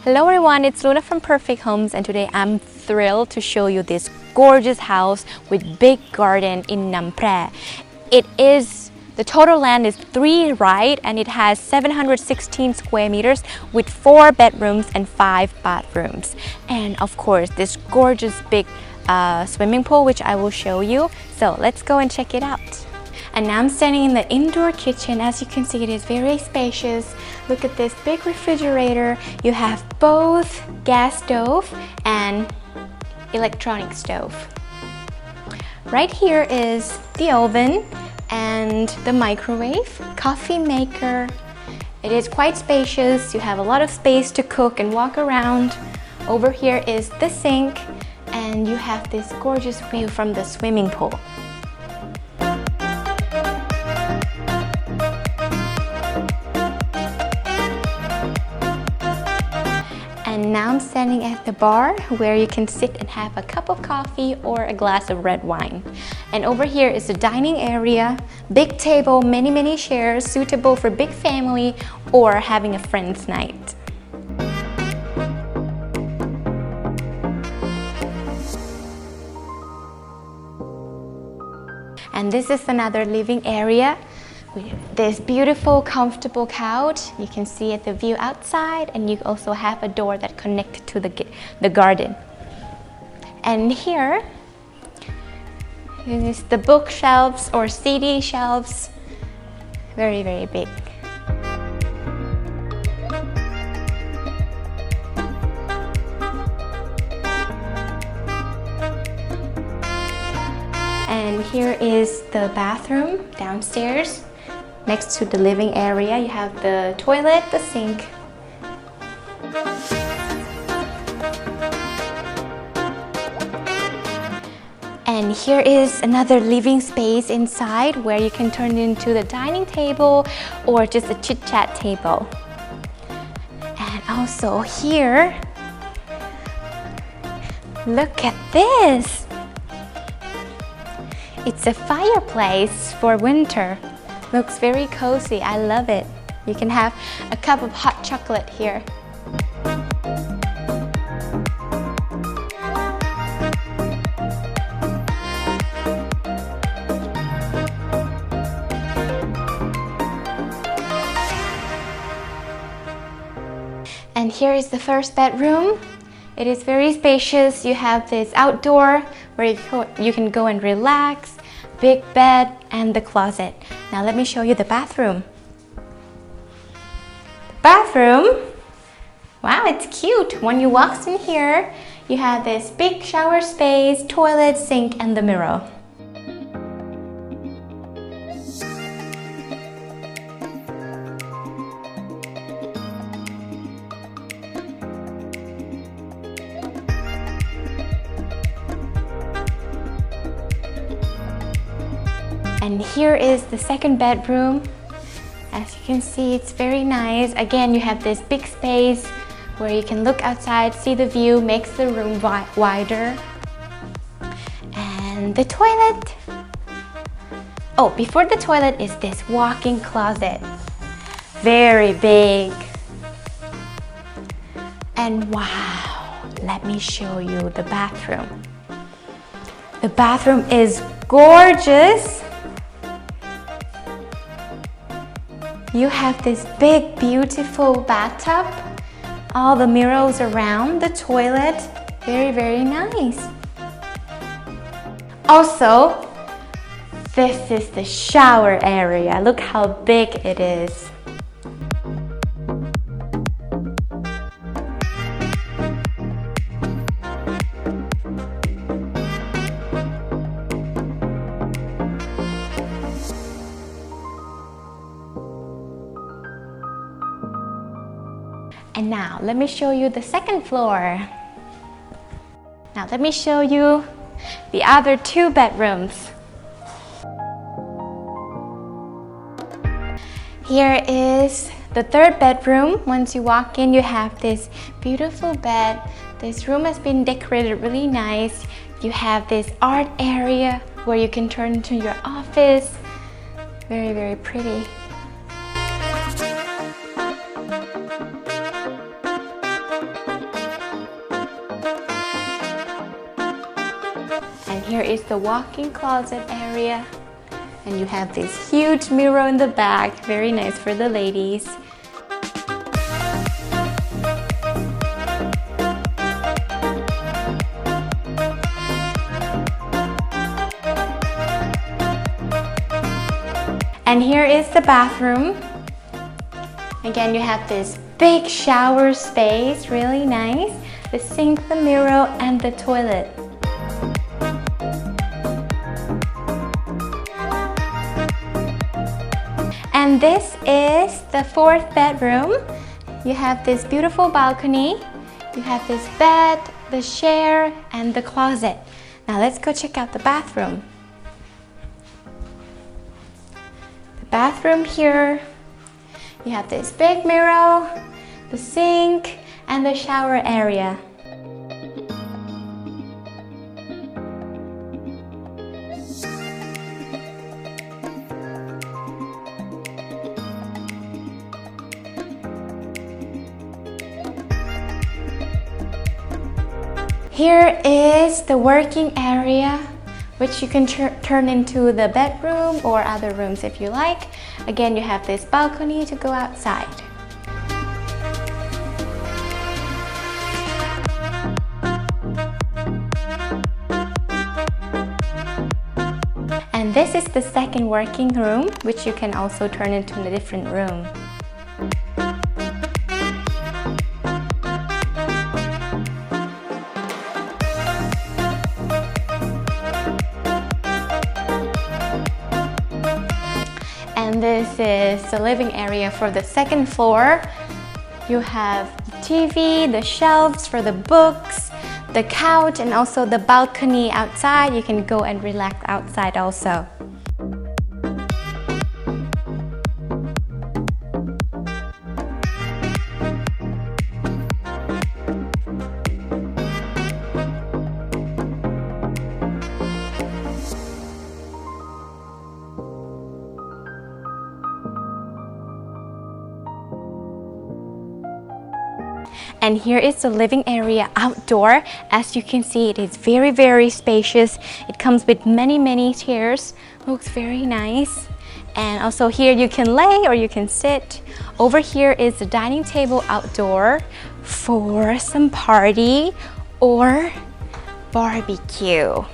Hello everyone, it's Luna from Perfect Homes, and today I'm thrilled to show you this gorgeous house with big garden in Nam Phrae. The total land is 3 right, and it has 716 square meters with 4 bedrooms and 5 bathrooms. And of course, this gorgeous big swimming pool, which I will show you. So let's go and check it out. And now I'm standing in the indoor kitchen. As you can see, it is very spacious. Look at this big refrigerator. You have both gas stove and electronic stove. Right here is the oven and the microwave, coffee maker. It is quite spacious. You have a lot of space to cook and walk around. Over here is the sink, and you have this gorgeous view from the swimming pool. And now I'm standing at the bar where you can sit and have a cup of coffee or a glass of red wine. And over here is the dining area, big table, many chairs, suitable for big family or having a friend's night. And this is another living area. This beautiful, comfortable couch. You can see at the view outside, and you also have a door that connects to the garden. And here is the bookshelves or CD shelves. Very big. And here is the bathroom downstairs. Next to the living area, you have the toilet, the sink. And here is another living space inside where you can turn it into the dining table or just a chit-chat table. And also here, look at this! It's a fireplace for winter. Looks very cozy. I love it. You can have a cup of hot chocolate here. And here is the first bedroom. It is very spacious. You have this outdoor where you can go and relax, big bed, and the closet. Now let me show you the bathroom. The bathroom, wow, it's cute. When you walk in here, you have this big shower space, toilet, sink, and the mirror. And here is the second bedroom. As you can see, it's very nice. Again, you have this big space where you can look outside, see the view, makes the room wider. And the toilet. Oh, before the toilet is this walk-in closet. Very big. And wow, let me show you the bathroom. The bathroom is gorgeous. You have this big, beautiful bathtub, all the mirrors around the toilet. Very nice. Also, this is the shower area. Look how big it is. And now, let me show you the second floor. Now, let me show you the other 2 bedrooms. Here is the third bedroom. Once you walk in, you have this beautiful bed. This room has been decorated really nice. You have this art area where you can turn into your office. Very pretty. here is the walk-in closet area. And you have this huge mirror in the back, very nice for the ladies. And here is the bathroom. Again, you have this big shower space, really nice. The sink, the mirror, and the toilet. And this is the fourth bedroom. You have this beautiful balcony. You have this bed, the chair, and the closet. Now let's go check out the bathroom. The bathroom here. You have this big mirror, the sink, and the shower area. Here is the working area, which you can turn into the bedroom or other rooms if you like. Again, you have this balcony to go outside. And this is the second working room, which you can also turn into a different room. And this is the living area for the second floor. You have the TV, the shelves for the books, the couch, and also the balcony outside. You can go and relax outside also. And here is the living area outdoor. As you can see, it is very spacious. It comes with many chairs. Looks very nice. And also here you can lay or you can sit. Over here is the dining table outdoor for some party or barbecue.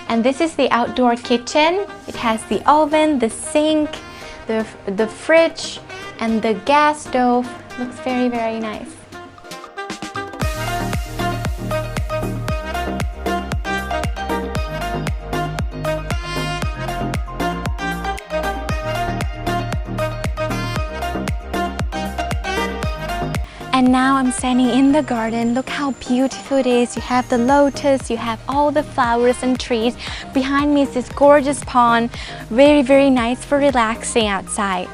And this is the outdoor kitchen. It has the oven, the sink, the fridge, and the gas stove. Looks very nice. And now I'm standing in the garden. Look how beautiful it is. You have the lotus, you have all the flowers and trees. Behind me is this gorgeous pond. Very nice for relaxing outside.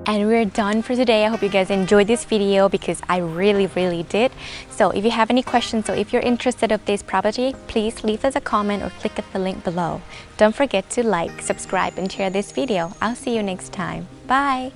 And we're done for today. I hope you guys enjoyed this video because I really did. So if you have any questions or if you're interested of this property, please leave us a comment or click at the link below. Don't forget to like, subscribe, and share this video. I'll see you next time. Bye!